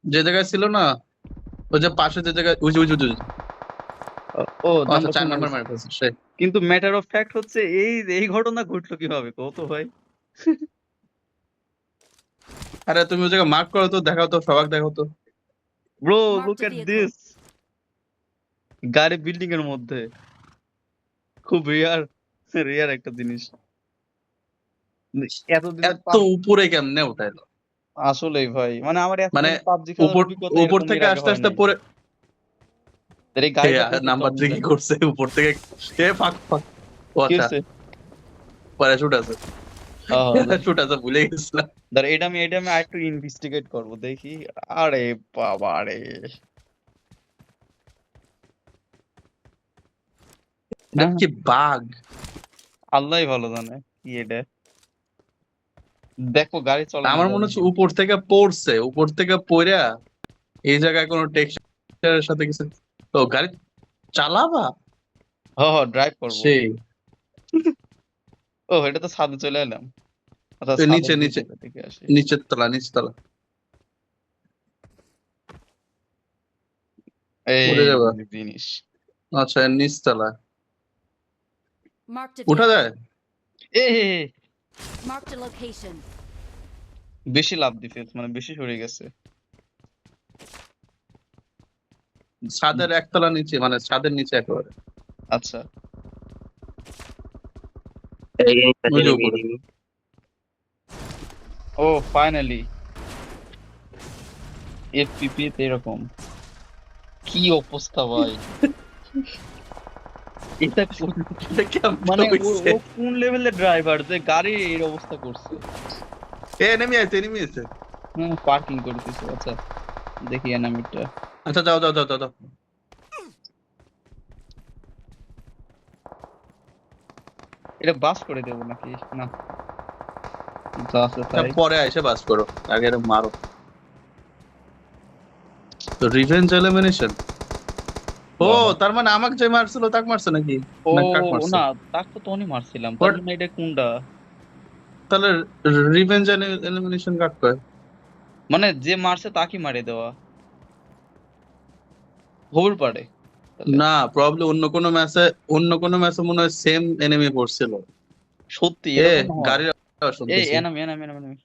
যে জায়গায় ছিল না, ওই যে পাশে যে জায়গায়, ওই যে ওই যে ওই যে- ও ও আচ্ছা, নাম্বার 4 2 নাম্বার মারছে। মার ফেলছে সে। কিন্তু ম্যাটার অফ ফ্যাক্ট হচ্ছে এই এই ঘটনা ঘটলো কিভাবে কত ভাই? আরে তুমি ওই জায়গায় মার্ক করো তো, দেখাও তো, সবাক দেখাও তো। Bro look Marked a at vehicle. This, গাড়ি বিল্ডিং এর মধ্যে। খুব রিয়ার রিয়ার একটা জিনিস। এতদিনের এত উপরে কেমনে উঠাইলো? আসলেই ভাই মানে আমার মানে এতদিনের পাবজি খেলার উপর অভিজ্ঞতা উপর এরকম এর থেকে আগে আস্তে হয় আস্তে নাই। পরে এই গাড়িটা প্রচুর নাম্বার 3 কি চমৎকার। করছে উপর থেকে? এ ফাক ফাক। ও কি আচ্ছা, হচ্ছে? প্যারাশুট আছে। আহ, প্যারাশুট আছে, ভুলে গেছিলাম। দাঁড়া, এটা আমি আরেকটু ইনভেস্টিগেট করবো দেখি। আরে বাবা রে, এটা হ্যাঁ কি বাগ? আল্লাহই ভালো জানে কি এটা। দেখো গাড়ি চলে না আমার মনে গাড়ি। হচ্ছে উপর থেকে পড়ছে, উপর থেকে পড়া এই জায়গায় কোনো টেক্সচারের সাথে কিছু। তো গাড়ি চালাবা? হ ড্রাইভ করবো। সেই ও এটা তো ছাদে চলে এলাম। আচ্ছা ওই ছাদের নিচে নিচে, ভিতরে থেকে আসি। নিচের তলা, নিচের তলা। উঠে এই যাবা? জিনিস। আচ্ছা, নিচ তলা Marked a উঠা vehicle. যায়? এ Marked a location. বেশি লাভ দিছে মানে বেশি সরে গেছে। ছাদের একতলা নিচে, মানে ছাদের নিচে একেবারে। আচ্ছা ওই যে উপরে। ও ফাইনালি এফপিপি তে এরকম কি অবস্থা ভাই। এটা এটা কেমনে মানে ও হইছে? ও কোন লেভেলের ড্রাইভার যে গাড়ি এর অবস্থা করছে। এনিমি আছে, এনিমি আছে। হ্যাঁ পার্কিং করতেছে। আচ্ছা দেখি এনামিটা। আচ্ছা, যাও যাও যাও যাও যাও। এটা বাস করে দেবো নাকি না? যা আছে আচ্ছা, তাই। পরে এসে বাস করো, আগে এরম মারো। তো রিভেঞ্জ এলিমিনেশন। ও, বাবা তার মানে আমাকে যে মারছিল তাকে মারছে নাকি? ও না, কাক মারছে? না, তাকে তো তখনই মারছিলাম, তার What? মানে এটা কোনটা? তাহলে রিভেঞ্জ এলিমিনেশন কাক কয়? মানে যে মারছে তাকে মারিয়ে দেওয়া হবুর পারে তাহলে। না, প্রবাবলি অন্য কোনো ম্যাচে মনে হয় সেম এনিমি পড়ছিল। সত্যি এ এরকম হয়? গাড়ির আওয়াজ এই শুনতেছি। Enemy enemy enemy enemy.